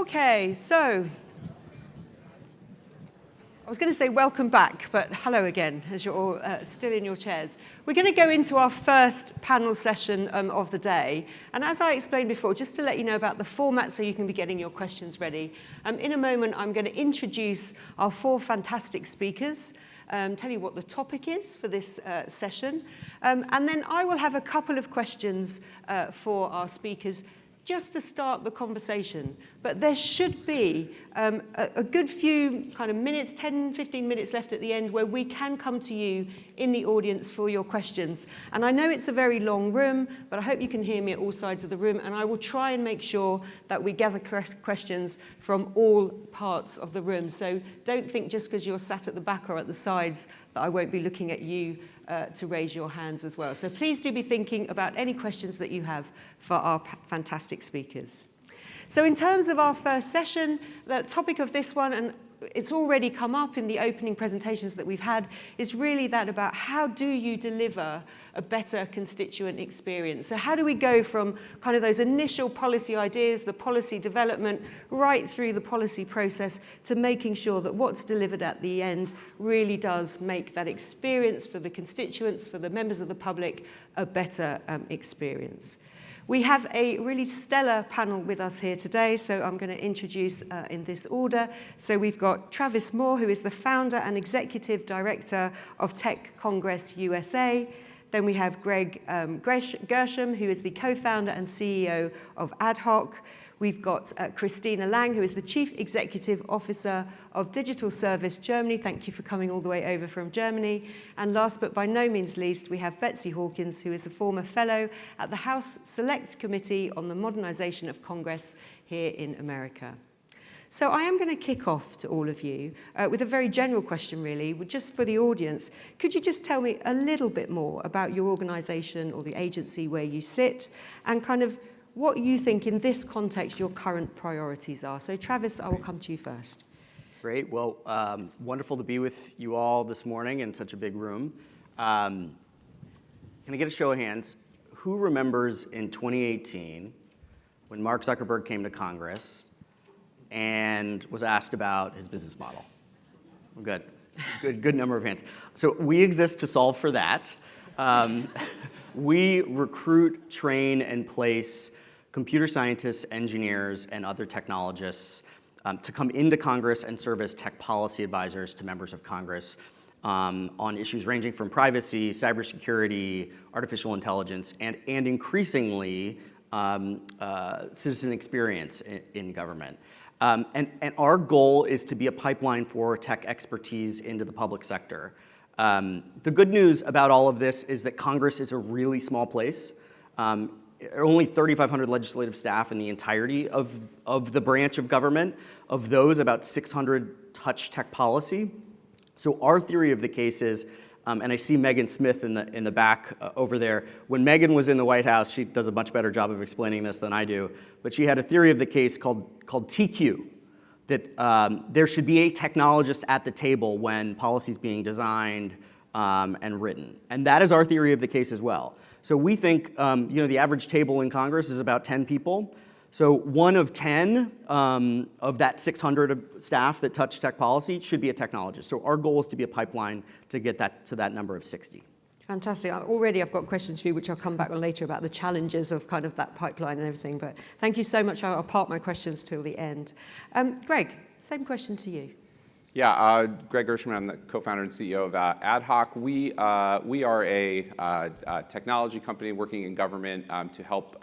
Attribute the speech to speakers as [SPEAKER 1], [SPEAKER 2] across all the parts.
[SPEAKER 1] Okay, so I was going to say welcome back, but hello again, as you're all still in your chairs. We're going to go into our first panel session of the day. And as I explained before, just to let you know about the format so you can be getting your questions ready, in a moment I'm going to introduce our four fantastic speakers, tell you what the topic is for this session, and then I will have a couple of questions for our speakers just to start the conversation. But there should be a good few kind of minutes, 10, 15 minutes left at the end where we can come to you in the audience for your questions. And I know it's a very long room, but I hope you can hear me at all sides of the room, and I will try and make sure that we gather questions from all parts of the room. So don't think just because you're sat at the back or at the sides that I won't be looking at you to raise your hands as well. So please do be thinking about any questions that you have for our fantastic speakers. So in terms of our first session, the topic of this one, and it's already come up in the opening presentations that we've had, is really that about how do you deliver a better constituent experience? So how do we go from kind of those initial policy ideas, the policy development, right through the policy process to making sure that what's delivered at the end really does make that experience for the constituents, for the members of the public, a better experience. We have a really stellar panel with us here today, so I'm going to introduce in this order. So we've got Travis Moore, who is the founder and executive director of Tech Congress USA. Then we have Greg Gershman, who is the co-founder and CEO of Ad Hoc. We've got Christina Lang, who is the Chief Executive Officer of DigitalService Germany. Thank you for coming all the way over from Germany. And last but by no means least, we have Betsy Hawkings, who is a former fellow at the House Select Committee on the Modernization of Congress here in America. So I am going to kick off to all of you with a very general question, really, just for the audience. Could you just tell me a little bit more about your organization or the agency where you sit and kind of what you think in this context your current priorities are? So Travis, I will come to you first.
[SPEAKER 2] Great. Well, wonderful to be with you all this morning in such a big room. Can I get a show of hands? Who remembers in 2018 when Mark Zuckerberg came to Congress and was asked about his business model? Good. Good number of hands. So we exist to solve for that. We recruit, train, and place computer scientists, engineers, and other technologists to come into Congress and serve as tech policy advisors to members of Congress on issues ranging from privacy, cybersecurity, artificial intelligence, and increasingly citizen experience in government. And our goal is to be a pipeline for tech expertise into the public sector. The good news about all of this is that Congress is a really small place. There are only 3,500 legislative staff in the entirety of the branch of government. Of those, about 600 touch tech policy. So our theory of the case is, and I see Megan Smith in the back over there. When Megan was in the White House, she does a much better job of explaining this than I do, but she had a theory of the case called TQ, that there should be a technologist at the table when policy is being designed and written. And that is our theory of the case as well. So we think the average table in Congress is about 10 people. So 1 of 10 of that 600 staff that touch tech policy should be a technologist. So our goal is to be a pipeline to get that to that number of 60.
[SPEAKER 1] Fantastic. Already I've got questions for you, which I'll come back on later about the challenges of kind of that pipeline and everything. But thank you so much. I'll park my questions till the end. Greg, same question to you.
[SPEAKER 3] Yeah, Greg Gershman, I'm the co-founder and CEO of Ad Hoc. We are a technology company working in government to help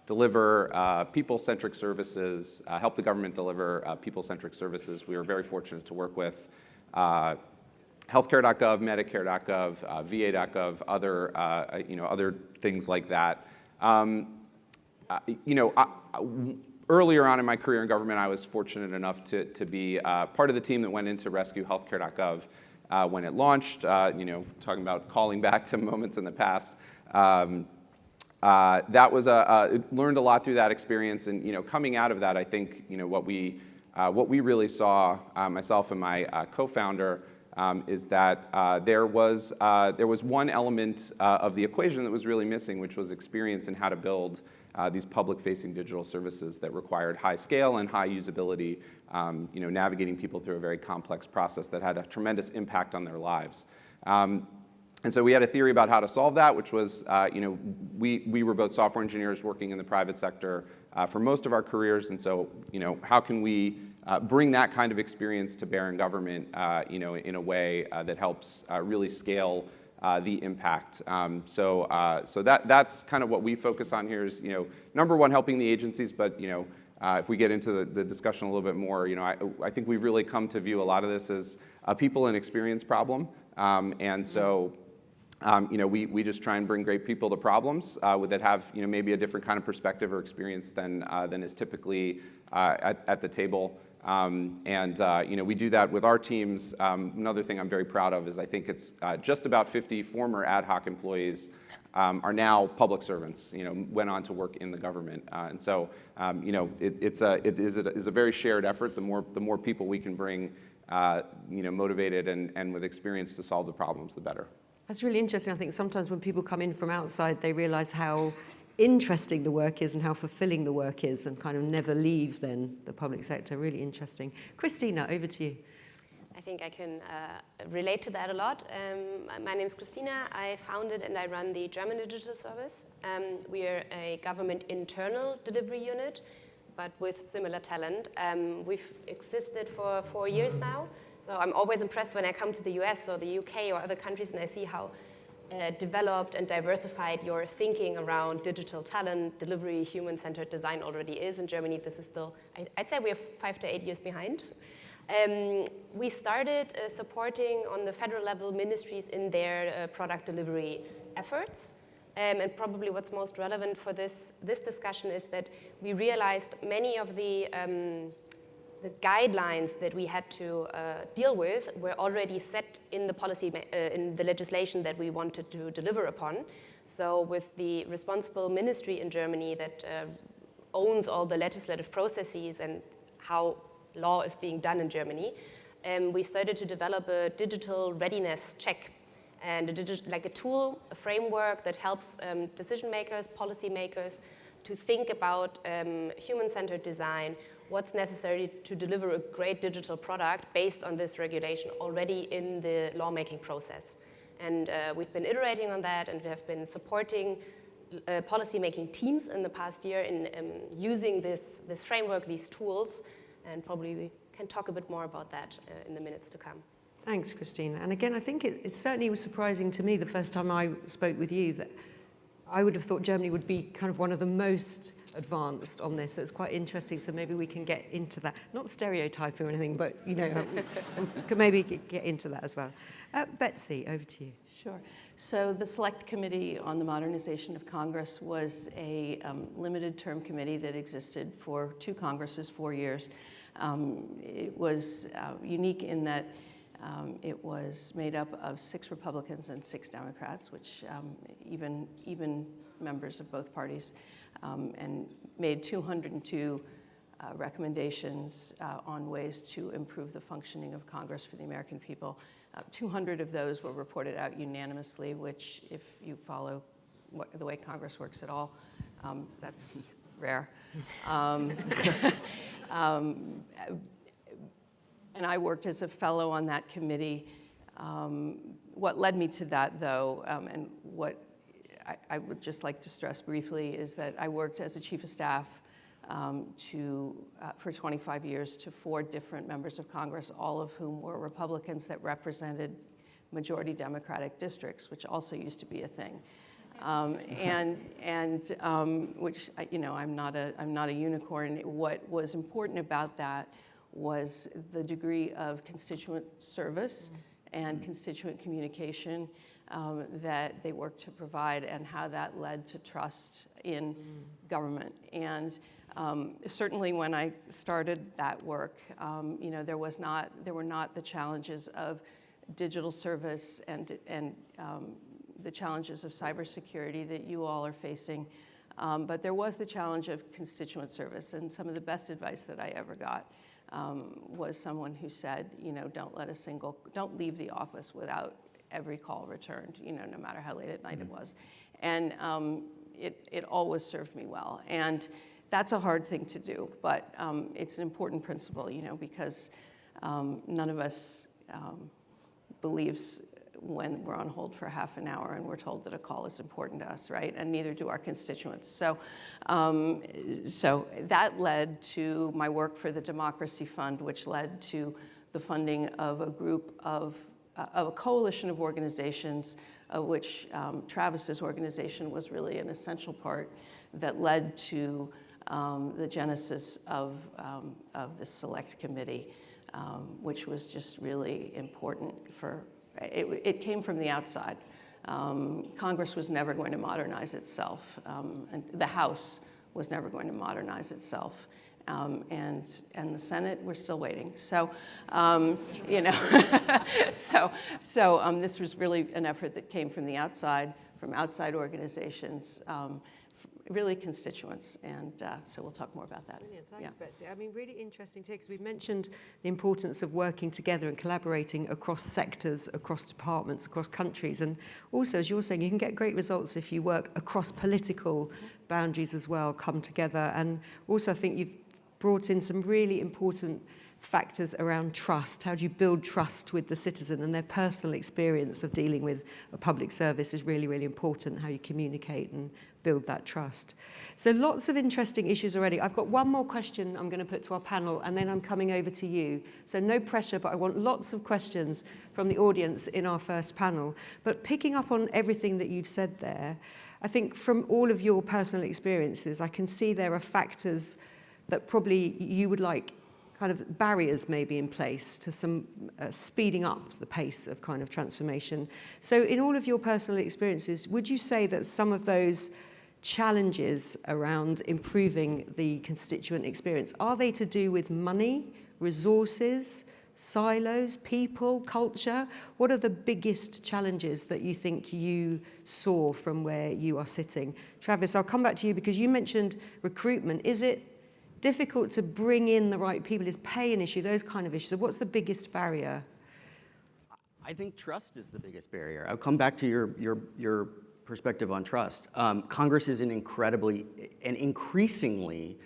[SPEAKER 3] deliver people-centric services, help the government deliver people-centric services. We are very fortunate to work with healthcare.gov, medicare.gov, va.gov, other things like that. Earlier on in my career in government, I was fortunate enough to be part of the team that went in to rescue healthcare.gov when it launched, talking about calling back to moments in the past. That was learned a lot through that experience, and coming out of that, I think what we really saw, myself and my co-founder, is that there was one element of the equation that was really missing, which was experience in how to build these public-facing digital services that required high scale and high usability, navigating people through a very complex process that had a tremendous impact on their lives. And so we had a theory about how to solve that, which was, we were both software engineers working in the private sector for most of our careers, and so, how can we bring that kind of experience to bear in government, in a way that helps really scale the impact. So that's kind of what we focus on here is, number one, helping the agencies, but, if we get into the discussion a little bit more, I think we've really come to view a lot of this as a people and experience problem, and so. We just try and bring great people to problems that have maybe a different kind of perspective or experience than is typically at the table. We do that with our teams. Another thing I'm very proud of is I think it's just about 50 former ad hoc employees are now public servants. Went on to work in the government, and so it is a very shared effort. The more people we can bring, motivated and with experience to solve the problems, the better.
[SPEAKER 1] That's really interesting. I think sometimes when people come in from outside, they realize how interesting the work is and how fulfilling the work is and kind of never leave then the public sector. Really interesting. Christina, over to you.
[SPEAKER 4] I think I can relate to that a lot. My name is Christina. I founded and I run the German DigitalService. We are a government internal delivery unit, but with similar talent. We've existed for 4 years now. So I'm always impressed when I come to the US or the UK or other countries and I see how developed and diversified your thinking around digital talent, delivery, human-centered design already is. In Germany, this is still, I'd say we are 5 to 8 years behind. We started supporting on the federal level ministries in their product delivery efforts. And probably what's most relevant for this discussion is that we realized many of the guidelines that we had to deal with were already set in the policy, in the legislation that we wanted to deliver upon. So with the responsible ministry in Germany that owns all the legislative processes and how law is being done in Germany, we started to develop a digital readiness check and a tool, a framework that helps decision makers, policy makers to think about human-centered design, what's necessary to deliver a great digital product based on this regulation already in the lawmaking process. And we've been iterating on that, and we have been supporting policymaking teams in the past year in using this framework, these tools, and probably we can talk a bit more about that in the minutes to come.
[SPEAKER 1] Thanks, Christina. And again, I think it certainly was surprising to me the first time I spoke with you that I would have thought Germany would be kind of one of the most advanced on this, so it's quite interesting. So maybe we can get into that, not stereotyping or anything, but we could maybe get into that as well. Betsy, over to you.
[SPEAKER 5] Sure. So the Select Committee on the Modernization of Congress was a limited term committee that existed for 2 Congresses, 4 years. It was unique in that it was made up of 6 Republicans and 6 Democrats, which even members of both parties, and made 202 recommendations on ways to improve the functioning of Congress for the American people. 200 of those were reported out unanimously, which, if you follow the way Congress works at all, that's rare. And I worked as a fellow on that committee. What led me to that, though, and what I would just like to stress briefly, is that I worked as a chief of staff for 25 years to 4 different members of Congress, all of whom were Republicans that represented majority Democratic districts, which also used to be a thing. Which, I'm not a unicorn. What was important about that was the degree of constituent service and constituent communication that they worked to provide, and how that led to trust in government. And certainly when I started that work, there were not the challenges of digital service and the challenges of cybersecurity that you all are facing, but there was the challenge of constituent service. And some of the best advice that I ever got was someone who said, don't leave the office without every call returned, no matter how late at night it was. And it always served me well. And that's a hard thing to do, but it's an important principle, because none of us believes when we're on hold for half an hour and we're told that a call is important to us, right? And neither do our constituents. So that led to my work for the Democracy Fund, which led to the funding of a group of a coalition of organizations, of which Travis's organization was really an essential part, that led to the genesis of this select committee, which was just really important for. It came from the outside. Congress was never going to modernize itself, and the House was never going to modernize itself, and the Senate, we're still waiting. So, this was really an effort that came from the outside, from outside organizations, really constituents, and so we'll talk more about that.
[SPEAKER 1] Brilliant. Thanks, Betsy. I mean, really interesting too, because we've mentioned the importance of working together and collaborating across sectors, across departments, across countries, and also, as you're saying, you can get great results if you work across political boundaries as well, come together, and also I think you've brought in some really important factors around trust. How do you build trust with the citizen, and their personal experience of dealing with a public service is really, really important, how you communicate and build that trust. So lots of interesting issues already. I've got one more question I'm going to put to our panel, and then I'm coming over to you. So no pressure, but I want lots of questions from the audience in our first panel. But picking up on everything that you've said there, I think from all of your personal experiences, I can see there are factors that probably you would like kind of barriers maybe in place to some speeding up the pace of kind of transformation. So in all of your personal experiences, would you say that some of those challenges around improving the constituent experience, are they to do with money, resources, silos, people, culture? What are the biggest challenges that you think you saw from where you are sitting? Travis, I'll come back to you because you mentioned recruitment. Is it difficult to bring in the right people? Is pay an issue? Those kind of issues. So what's the biggest barrier?
[SPEAKER 2] I think trust is the biggest barrier. I'll come back to your perspective on trust. Congress is an increasingly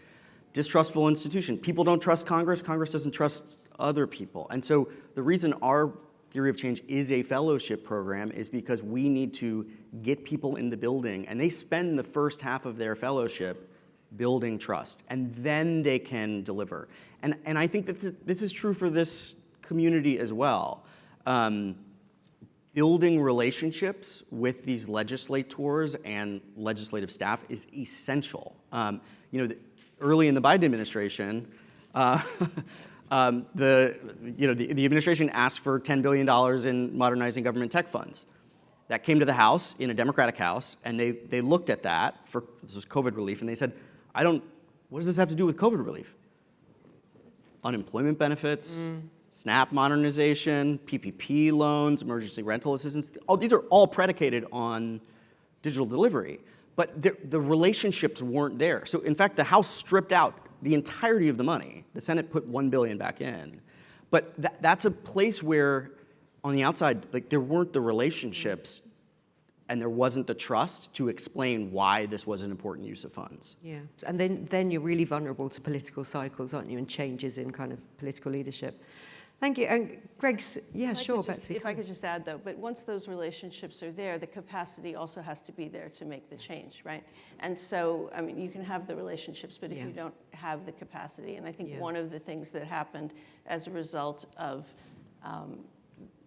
[SPEAKER 2] distrustful institution. People don't trust Congress. Congress doesn't trust other people. And so the reason our Theory of Change is a fellowship program is because we need to get people in the building, and they spend the first half of their fellowship building trust, and then they can deliver. And I think that this is true for this community as well. Building relationships with these legislators and legislative staff is essential. Early in the Biden administration, the administration asked for $10 billion in modernizing government tech funds. That came to the House in a Democratic House, and they looked at that this was COVID relief, and they said, what does this have to do with COVID relief? Unemployment benefits, SNAP modernization, PPP loans, emergency rental assistance. These are all predicated on digital delivery. But the relationships weren't there. So in fact, the House stripped out the entirety of the money. The Senate put $1 billion back in. But that's a place where, on the outside, there weren't the relationships and there wasn't the trust to explain why this was an important use of funds.
[SPEAKER 1] Yeah, and then you're really vulnerable to political cycles, aren't you, and changes in kind of political leadership. Thank you. And Greg's, Betsy.
[SPEAKER 5] If I could just add, though, but once those relationships are there, the capacity also has to be there to make the change, right? And so, I mean, you can have the relationships, but if you don't have the capacity, and I think one of the things that happened as a result of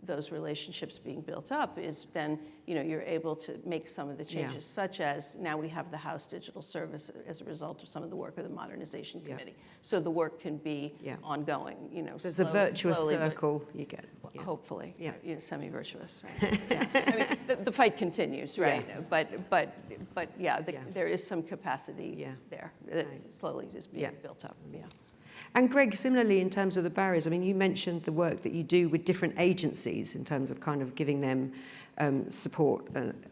[SPEAKER 5] those relationships being built up is then, you're able to make some of the changes, such as now we have the House DigitalService as a result of some of of the work of the Modernization Committee. So the work can be ongoing,
[SPEAKER 1] So it's a virtuous circle you get.
[SPEAKER 5] Hopefully, semi-virtuous, right? I mean, the fight continues, right? But there is some capacity there that slowly is being built up.
[SPEAKER 1] And Greg, similarly, in terms of the barriers, I mean, you mentioned the work that you do with different agencies in terms of kind of giving them support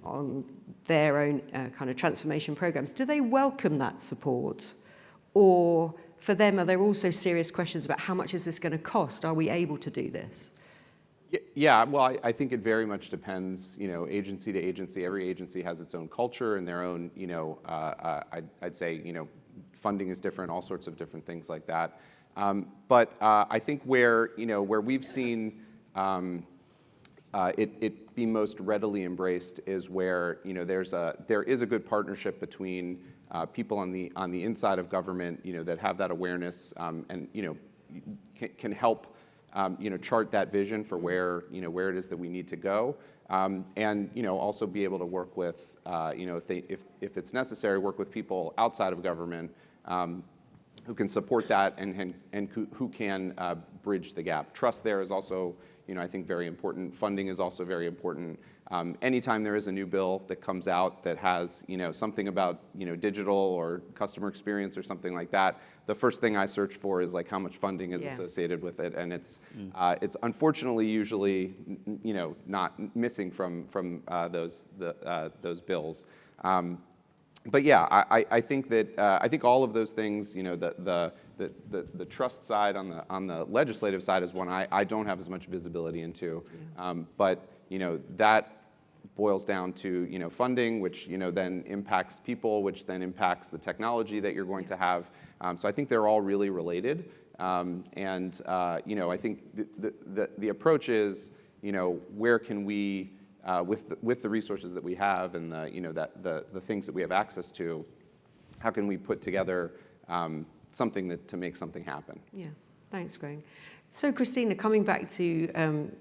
[SPEAKER 1] on their own kind of transformation programs. Do they welcome that support? Or for them, are there also serious questions about how much is this going to cost? Are we able to do this?
[SPEAKER 3] Yeah, well, I think it very much depends, agency to agency. Every agency has its own culture and their own, I'd say, funding is different, all sorts of different things like that. But I think where we've seen it be most readily embraced is where there is a good partnership between people on the inside of government, that have that awareness and can help chart that vision for where it is that we need to go, and also be able to work with if it's necessary, work with people outside of government who can support that and who can bridge the gap. Trust there is also I think very important. Funding is also very important. Anytime there is a new bill that comes out that has something about digital or customer experience or something like that, the first thing I search for is like how much funding is associated with it, and it's unfortunately usually not missing from those bills. But yeah, I think that I think all of those things, the trust side on the legislative side is one I don't have as much visibility into, but that boils down to funding, which then impacts people, which then impacts the technology that you're going to have. So I think they're all really related, and I think the approach is where can we with the resources that we have and the things that we have access to, how can we put together something to make something happen?
[SPEAKER 1] Yeah, thanks, Greg. So, Christina, coming back to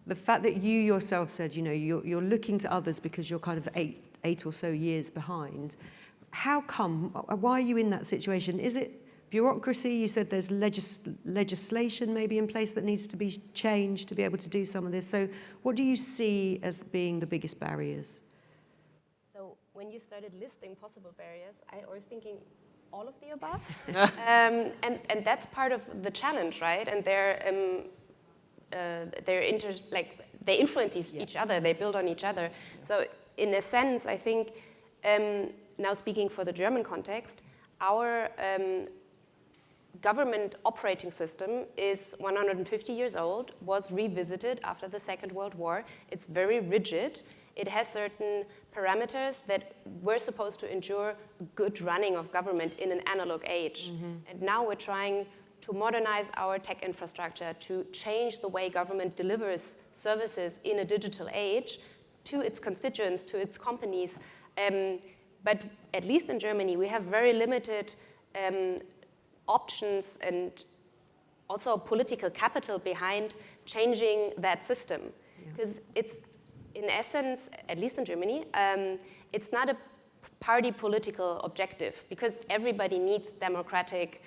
[SPEAKER 1] the fact that you yourself said, you're looking to others because you're kind of eight or so years behind. How come? Why are you in that situation? Is it bureaucracy? You said there's legislation maybe in place that needs to be changed to be able to do some of this. So what do you see as being the biggest barriers?
[SPEAKER 4] So when you started listing possible barriers, I was thinking all of the above. And that's part of the challenge, right? And they influence each other, they build on each other. So in a sense, I think, now speaking for the German context, our government operating system is 150 years old, was revisited after the Second World War. It's very rigid. It has certain parameters that were supposed to ensure good running of government in an analog age. Mm-hmm. And now we're trying to modernize our tech infrastructure, to change the way government delivers services in a digital age to its constituents, to its companies. But at least in Germany, we have very limited options and also political capital behind changing that system. Because it's, in essence, at least in Germany, it's not a party political objective, because everybody needs democratic,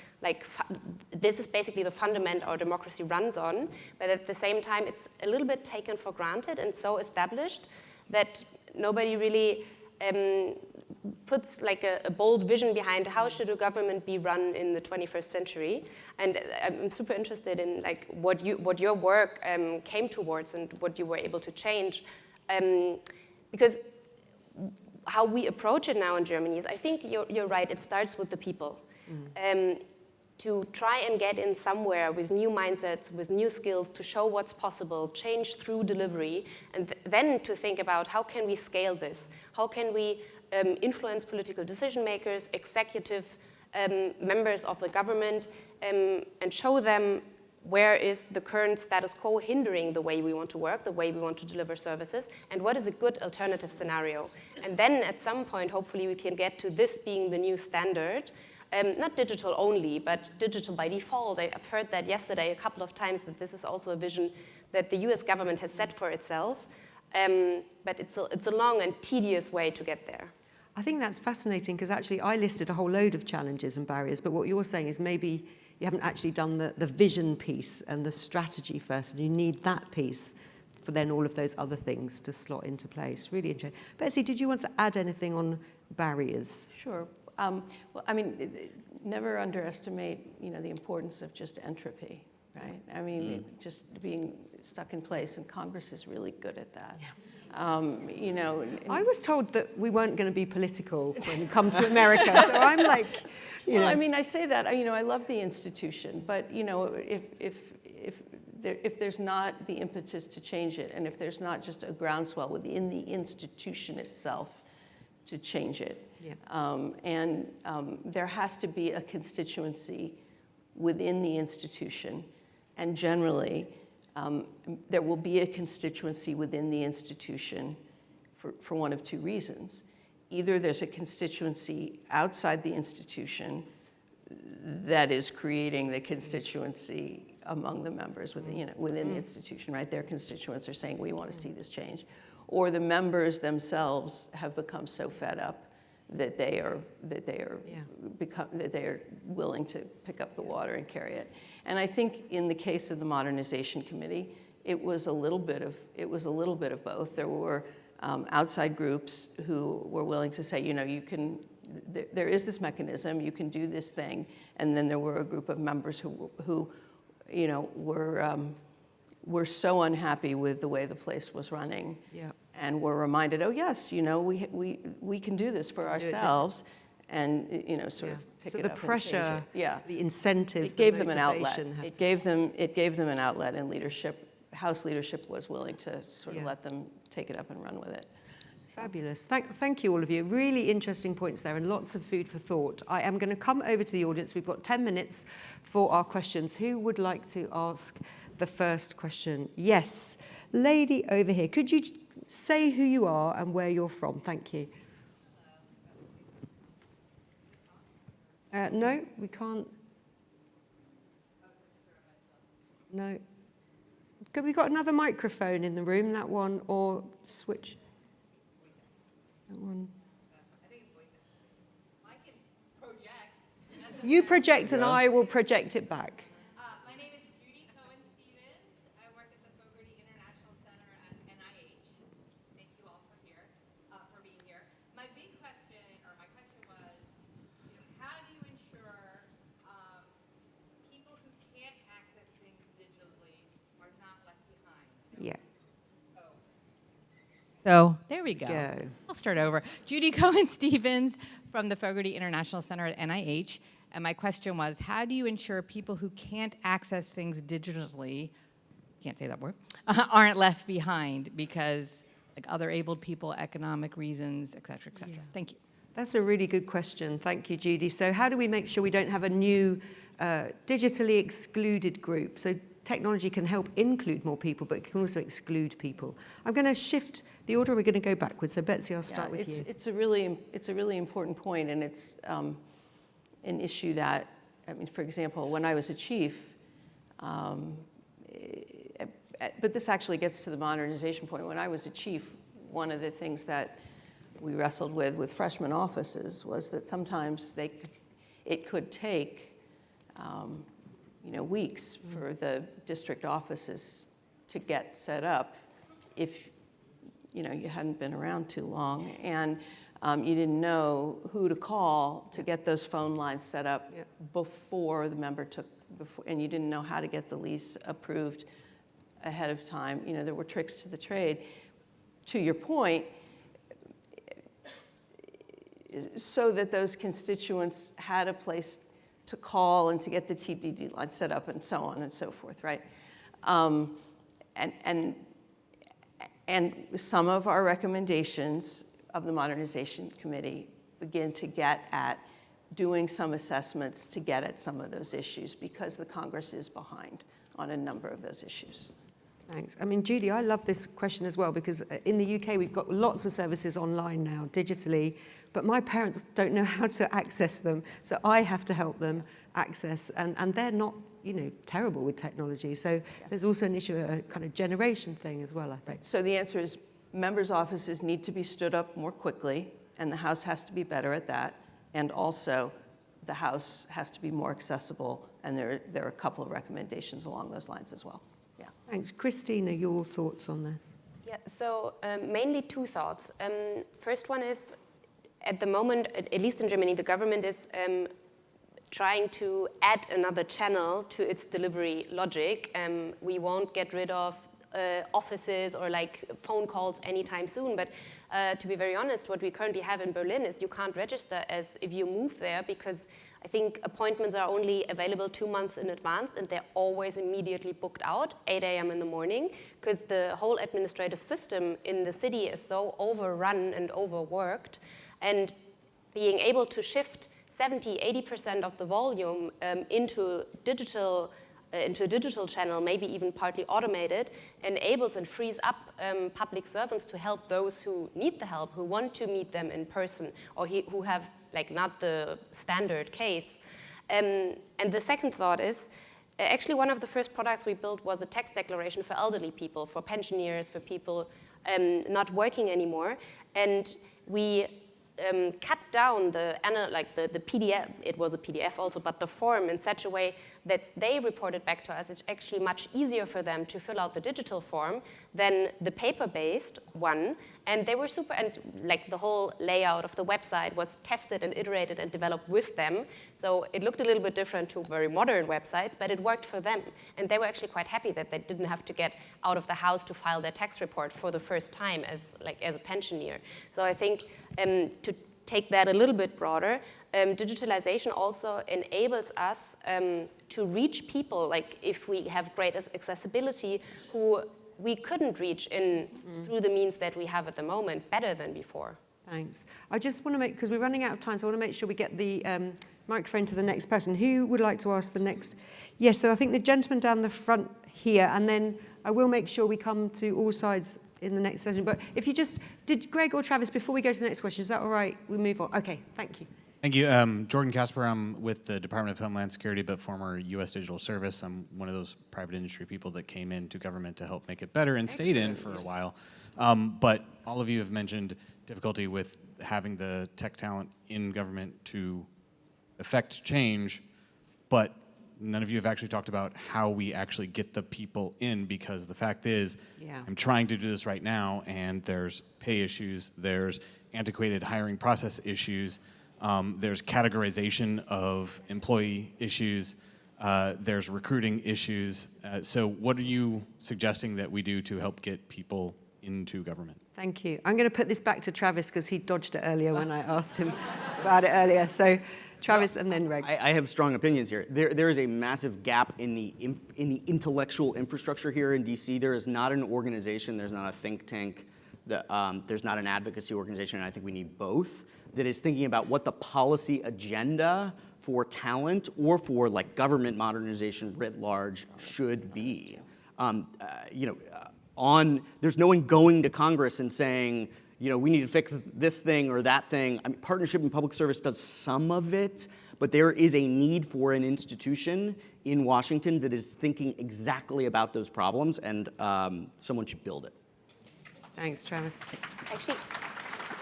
[SPEAKER 4] this is basically the fundament our democracy runs on, but at the same time it's a little bit taken for granted and so established that nobody really puts a bold vision behind how should a government be run in the 21st century. And I'm super interested in what your work came towards and what you were able to change. Because how we approach it now in Germany is, I think you're right, it starts with the people. Mm. To try and get in somewhere with new mindsets, with new skills, to show what's possible, change through delivery, and then to think about how can we scale this? How can we influence political decision makers, executive members of the government, and show them where is the current status quo hindering the way we want to work, the way we want to deliver services, and what is a good alternative scenario. And then at some point, hopefully we can get to this being the new standard, not digital only, but digital by default. I've heard that yesterday a couple of times, that this is also a vision that the US government has set for itself, but it's a long and tedious way to get there.
[SPEAKER 1] I think that's fascinating, because actually I listed a whole load of challenges and barriers, but what you're saying is maybe you haven't actually done the vision piece and the strategy first, and you need that piece for then all of those other things to slot into place. Really interesting. Betsy, did you want to add anything on barriers?
[SPEAKER 5] Sure. Well, I mean, never underestimate, the importance of just entropy, right? I mean, just being stuck in place, and Congress is really good at that. Yeah.
[SPEAKER 1] I was told that we weren't going to be political when we come to America, so I'm like,
[SPEAKER 5] Well, I mean, I say that, I love the institution, but, if if there's not the impetus to change it, and if there's not just a groundswell within the institution itself to change it, there has to be a constituency within the institution, and generally there will be a constituency within the institution for one of two reasons. Either there's a constituency outside the institution that is creating the constituency among the members within, within the institution, right? Their constituents are saying, we want to see this change. Or the members themselves have become so fed up that they are willing to pick up the water and carry it. And I think in the case of the Modernization Committee, it was a little bit of both. There were outside groups who were willing to say, you can, there is this mechanism, you can do this thing, and then there were a group of members who were so unhappy with the way the place was running, and were reminded, oh yes, we can do this for ourselves, and sort of pick
[SPEAKER 1] so
[SPEAKER 5] it
[SPEAKER 1] the
[SPEAKER 5] up
[SPEAKER 1] pressure,
[SPEAKER 5] and change it.
[SPEAKER 1] the incentives,
[SPEAKER 5] it gave
[SPEAKER 1] the
[SPEAKER 5] them an outlet.
[SPEAKER 1] motivation
[SPEAKER 5] It gave them an outlet, and House leadership was willing to sort of let them take it up and run with it.
[SPEAKER 1] Fabulous. Thank you, all of you. Really interesting points there and lots of food for thought. I am going to come over to the audience. We've got 10 minutes for our questions. Who would like to ask the first question? Yes. Lady over here. Could you say who you are and where you're from? Thank you. No, we can't. No. We got another microphone in the room, that one, or switch. That one.
[SPEAKER 6] I think it's voice. I can project.
[SPEAKER 1] You project and I will project it back.
[SPEAKER 6] My name is Judy Cohen-Stevens. I work at the Fogarty International Center at NIH. Thank you all for being here. My question was, how do you ensure people who can't access things digitally are not left behind?
[SPEAKER 1] Yeah.
[SPEAKER 6] So there we go.
[SPEAKER 1] Go.
[SPEAKER 6] I'll start over. Judy Cohen-Stevens from the Fogarty International Center at NIH. And my question was, how do you ensure people who can't access things digitally, can't say that word, aren't left behind because like other abled people, economic reasons, et cetera, et cetera. Thank you.
[SPEAKER 1] That's a really good question. Thank you, Judy. So how do we make sure we don't have a new digitally excluded group? So technology can help include more people, but it can also exclude people. I'm going to shift the order. We're going to go backwards. So Betsy, I'll start with you.
[SPEAKER 5] It's a really important point, and it's an issue that, for example, when I was a chief, but this actually gets to the modernization point. When I was a chief, one of the things that we wrestled with freshman offices was that sometimes it could take weeks for the district offices to get set up if you hadn't been around too long, and you didn't know who to call to get those phone lines set up before the member and you didn't know how to get the lease approved ahead of time. There were tricks to the trade. To your point, so that those constituents had a place to call and to get the TDD line set up and so on and so forth, right? And some of our recommendations of the Modernization Committee begin to get at doing some assessments to get at some of those issues because the Congress is behind on a number of those issues.
[SPEAKER 1] Thanks. Judy, I love this question as well because in the UK we've got lots of services online now, digitally, but my parents don't know how to access them, so I have to help them access, and they're not, terrible with technology. So there's also an issue, a kind of generation thing as well, I think.
[SPEAKER 5] So the answer is members' offices need to be stood up more quickly, and the House has to be better at that, and also the House has to be more accessible, and there are a couple of recommendations along those lines as well. Yeah.
[SPEAKER 1] Thanks. Christina, your thoughts on this?
[SPEAKER 4] Yeah, so mainly two thoughts. First one is, at the moment, at least in Germany, the government is trying to add another channel to its delivery logic. We won't get rid of offices or like phone calls anytime soon. But to be very honest, what we currently have in Berlin is you can't register as if you move there, because I think appointments are only available 2 months in advance, and they're always immediately booked out, 8 a.m. in the morning, because the whole administrative system in the city is so overrun and overworked. And being able to shift 70–80% of the volume into a digital channel, maybe even partly automated, enables and frees up public servants to help those who need the help, who want to meet them in person, or who have like not the standard case. And the second thought is, actually one of the first products we built was a tax declaration for elderly people, for pensioners, for people not working anymore. And we cut down the PDF, it was a PDF also, but the form in such a way that they reported back to us. It's actually much easier for them to fill out the digital form than the paper-based one. And they were super, and like the whole layout of the website was tested and iterated and developed with them. So it looked a little bit different to very modern websites, but it worked for them. And they were actually quite happy that they didn't have to get out of the house to file their tax report for the first time as a pensioner. So I think to take that a little bit broader, digitalization also enables us to reach people, like if we have great accessibility, who we couldn't reach through the means that we have at the moment, better than before.
[SPEAKER 1] Thanks. I just want to make, because we're running out of time, so I want to make sure we get the microphone to the next person. Who would like to ask the next? Yes, so I think the gentleman down the front here, and then I will make sure we come to all sides in the next session. But if you just, did Greg or Travis, before we go to the next question, is that all right? We move on. Okay, thank you.
[SPEAKER 7] Thank you. Jordan Casper, I'm with the Department of Homeland Security, but former U.S. Digital Service. I'm one of those private industry people that came into government to help make it better and stayed in for a while. But all of you have mentioned difficulty with having the tech talent in government to affect change, but none of you have actually talked about how we actually get the people in, because the fact is, I'm trying to do this right now, and there's pay issues, there's antiquated hiring process issues, there's categorization of employee issues, there's recruiting issues. So what are you suggesting that we do to help get people into government?
[SPEAKER 1] Thank you. I'm going to put this back to Travis because he dodged it earlier when I asked him about it earlier. So Travis and then Reg.
[SPEAKER 2] I have strong opinions here. There is a massive gap in the intellectual infrastructure here in DC. There is not an organization, there's not a think tank, there's not an advocacy organization, and I think we need both, that is thinking about what the policy agenda for talent or for like government modernization writ large should be. There's no one going to Congress and saying, we need to fix this thing or that thing. I mean, partnership in public service does some of it, but there is a need for an institution in Washington that is thinking exactly about those problems, and someone should build it.
[SPEAKER 1] Thanks, Travis.
[SPEAKER 4] Actually,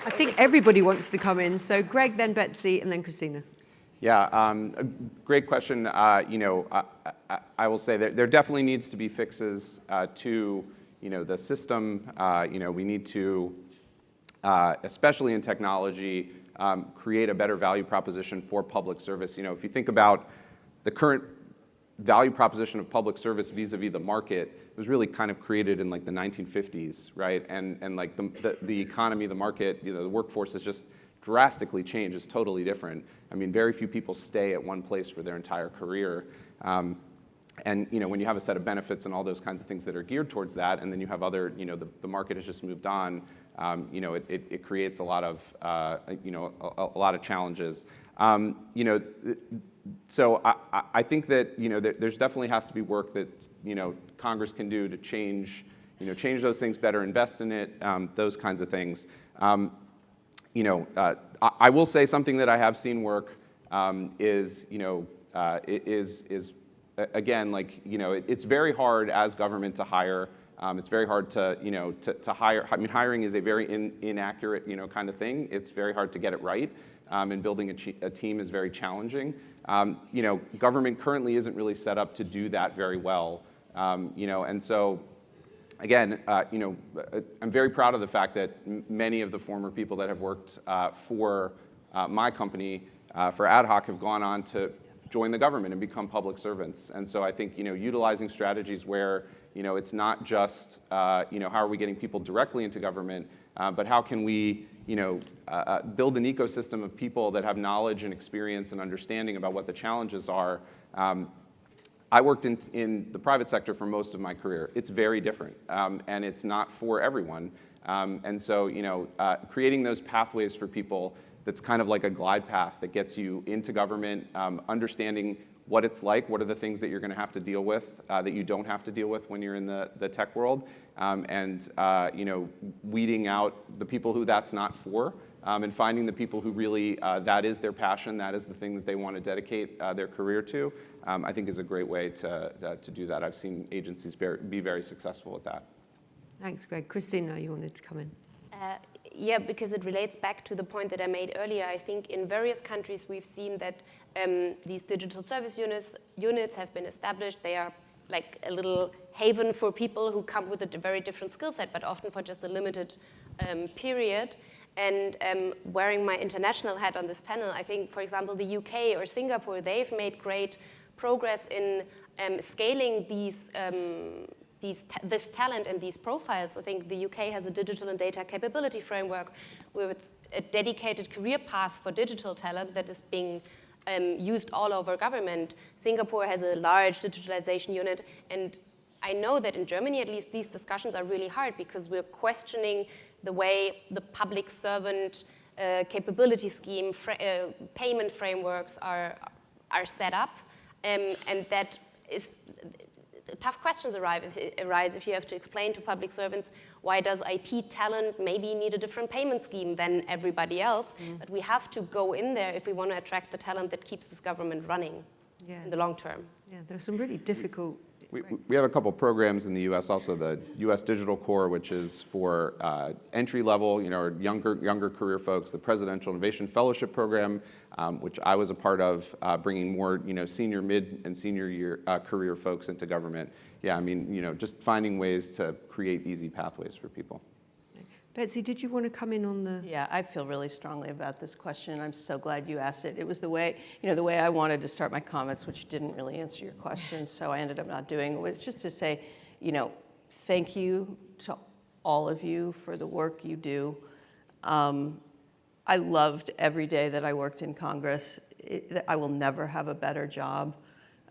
[SPEAKER 1] I think everybody wants to come in. So Greg, then Betsy, and then Christina.
[SPEAKER 3] Yeah, a great question. I will say that there definitely needs to be fixes to the system. We need to, especially in technology, create a better value proposition for public service. If you think about the current value proposition of public service vis-a-vis the market, it was really kind of created in like the 1950s, right? And like the economy, the market, the workforce has just drastically changed. It's totally different. I mean, very few people stay at one place for their entire career. And when you have a set of benefits and all those kinds of things that are geared towards that, and then you have other, the market has just moved on. It creates a lot of, a lot of challenges. So I think that there's definitely has to be work that Congress can do to change those things better, invest in it, those kinds of things. I will say something that I have seen work is again, like, it's very hard as government to hire. It's very hard to hire. I mean, hiring is a very inaccurate, kind of thing. It's very hard to get it right, and building a team is very challenging. Government currently isn't really set up to do that very well. And so, again, I'm very proud of the fact that many of the former people that have worked for my company, for Ad Hoc, have gone on to join the government and become public servants. And so I think, utilizing strategies where, it's not just, how are we getting people directly into government, but how can we, build an ecosystem of people that have knowledge and experience and understanding about what the challenges are. I worked in the private sector for most of my career. It's very different, and it's not for everyone. And so, creating those pathways for people that's kind of like a glide path that gets you into government, understanding what it's like, what are the things that you're going to have to deal with that you don't have to deal with when you're in the tech world, and weeding out the people who that's not for, and finding the people who really that is their passion, that is the thing that they want to dedicate their career to, I think is a great way to do that. I've seen agencies be very successful at that.
[SPEAKER 1] Thanks, Greg. Christina, you wanted to come in.
[SPEAKER 4] Yeah, because it relates back to the point that I made earlier. I think in various countries we've seen that these digital service units have been established. They are like a little haven for people who come with a very different skill set, but often for just a limited period. And wearing my international hat on this panel, I think, for example, the UK or Singapore, they've made great progress in scaling this talent and these profiles. I think the UK has a digital and data capability framework with a dedicated career path for digital talent that is being used all over government. Singapore has a large digitalization unit, and I know that in Germany, at least, these discussions are really hard because we're questioning the way the public servant capability scheme, payment frameworks are set up, and that is tough questions arise if you have to explain to public servants why does IT talent maybe need a different payment scheme than everybody else. But we have to go in there if we want to attract the talent that keeps this government running in the long term.
[SPEAKER 1] Yeah, there's some really difficult.
[SPEAKER 3] We have a couple programs in the U.S. also, the U.S. Digital Corps, which is for entry level, or younger career folks. The Presidential Innovation Fellowship Program, which I was a part of, bringing more senior, mid, and senior year career folks into government. Yeah, I mean, just finding ways to create easy pathways for people.
[SPEAKER 1] Betsy, did you want to come in on the?
[SPEAKER 5] Yeah, I feel really strongly about this question. I'm so glad you asked it. It was the way I wanted to start my comments, which didn't really answer your question, so I ended up not doing it, was just to say, thank you to all of you for the work you do. I loved every day that I worked in Congress. I will never have a better job.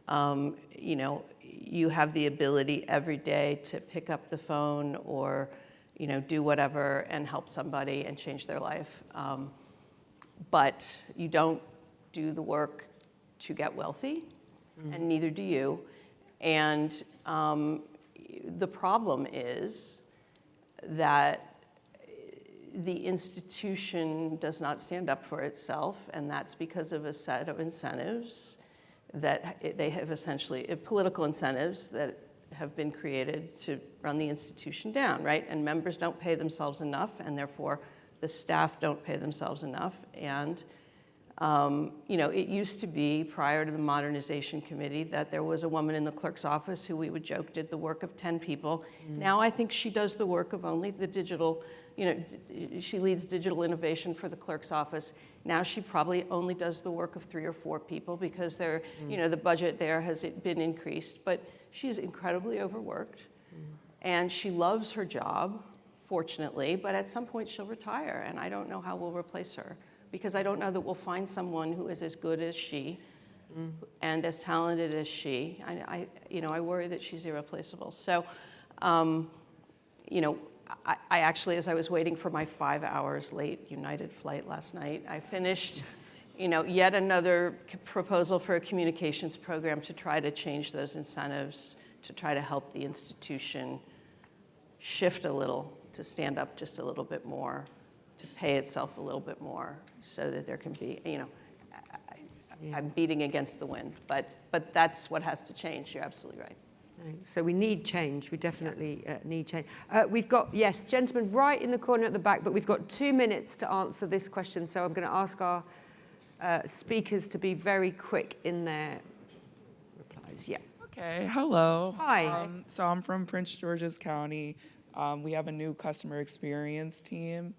[SPEAKER 5] You have the ability every day to pick up the phone or do whatever and help somebody and change their life. But you don't do the work to get wealthy, and neither do you. And the problem is that the institution does not stand up for itself, and that's because of a set of incentives that they have essentially, political incentives that have been created to run the institution down, right? And members don't pay themselves enough, and therefore the staff don't pay themselves enough. And it used to be, prior to the Modernization Committee, that there was a woman in the clerk's office who we would joke did the work of 10 people. Now I think she does the work of only the digital, she leads digital innovation for the clerk's office. Now she probably only does the work of 3 or 4 people because they're, the budget there has been increased. But she's incredibly overworked, and she loves her job, fortunately, but at some point she'll retire, and I don't know how we'll replace her, because I don't know that we'll find someone who is as good as she and as talented as she. I worry that she's irreplaceable. So, I actually, as I was waiting for my 5 hours late United flight last night, I finished yet another proposal for a communications program to try to change those incentives, to try to help the institution shift a little, to stand up just a little bit more, to pay itself a little bit more, so that there can be, I'm beating against the wind, but that's what has to change. You're absolutely right.
[SPEAKER 1] So we need change. We definitely need change. We've got, yes, gentleman right in the corner at the back, but we've got 2 minutes to answer this question, so I'm going to ask our speakers to be very quick in their replies. Yeah.
[SPEAKER 8] Okay, hello.
[SPEAKER 1] Hi.
[SPEAKER 8] So I'm from Prince George's County. We have a new customer experience team.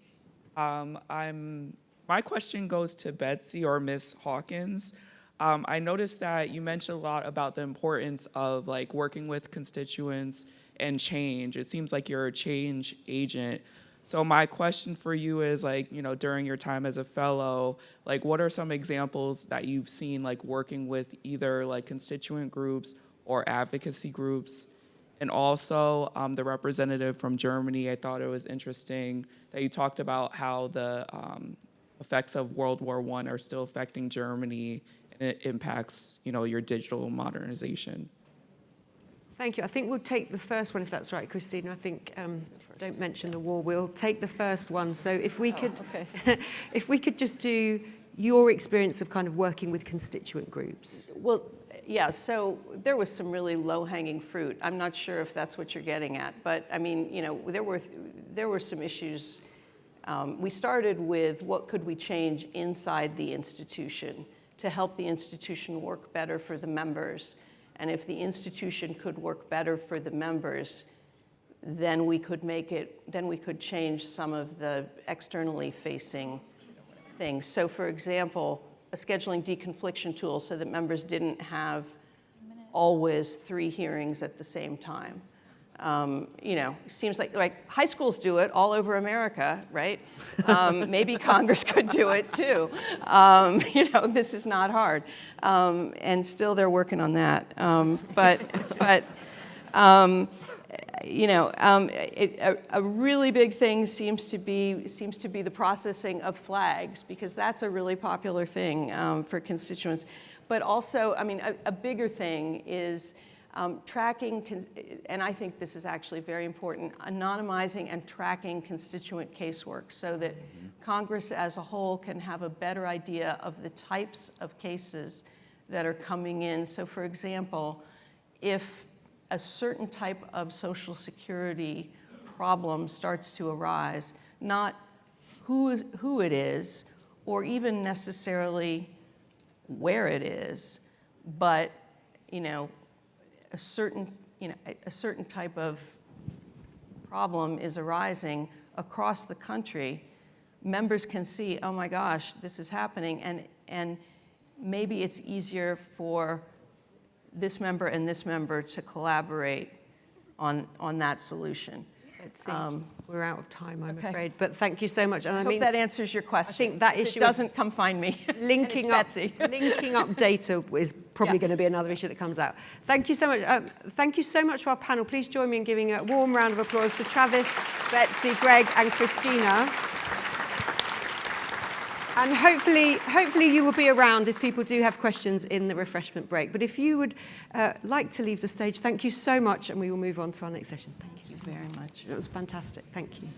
[SPEAKER 8] My question goes to Betsy or Ms. Hawkins. I noticed that you mentioned a lot about the importance of working with constituents and change. It seems like you're a change agent. So my question for you is, like, you know, during your time as a fellow, like, what are some examples that you've seen, like, working with either like constituent groups or advocacy groups? And also the representative from Germany, I thought it was interesting that you talked about how the effects of World War I are still affecting Germany, and it impacts, you know, your digital modernization.
[SPEAKER 1] Thank you. I think we'll take the first one, if that's right, Christina. I think, don't mention the war. We'll take the first one. So if we could, if we could just do your experience of kind of working with constituent groups.
[SPEAKER 5] Well, yeah, so there was some really low-hanging fruit. I'm not sure if that's what you're getting at, but I mean, you know, there were some issues. We started with what could we change inside the institution to help the institution work better for the members. And if the institution could work better for the members, then we could change some of the externally facing things. So for example, a scheduling deconfliction tool so that members didn't have always 3 hearings at the same time. You know, seems like high schools do it all over America, right? Maybe Congress could do it too. You know, this is not hard. And still they're working on that. You know, a really big thing seems to be the processing of flags, because that's a really popular thing for constituents. But also, I mean, a bigger thing is tracking, and I think this is actually very important, anonymizing and tracking constituent casework so that Congress as a whole can have a better idea of the types of cases that are coming in. So for example, if a certain type of Social Security problem starts to arise, not who it is, or even necessarily where it is, but you know, a certain type of problem is arising across the country, members can see, oh my gosh, this is happening, and maybe it's easier for this member and this member to collaborate on that solution.
[SPEAKER 1] We're out of time, I'm afraid, but thank you so much. And
[SPEAKER 5] I hope that answers your question.
[SPEAKER 1] I think that
[SPEAKER 5] if
[SPEAKER 1] issue
[SPEAKER 5] it doesn't, come find me.
[SPEAKER 1] Linking up data is probably going to be another issue that comes out. Thank you so much. Thank you so much to our panel. Please join me in giving a warm round of applause to Travis, Betsy, Greg, and Christina. And hopefully you will be around if people do have questions in the refreshment break. But if you would like to leave the stage, thank you so much, and we will move on to our next session. Thank you so
[SPEAKER 5] very much.
[SPEAKER 1] It was fantastic. Thank you.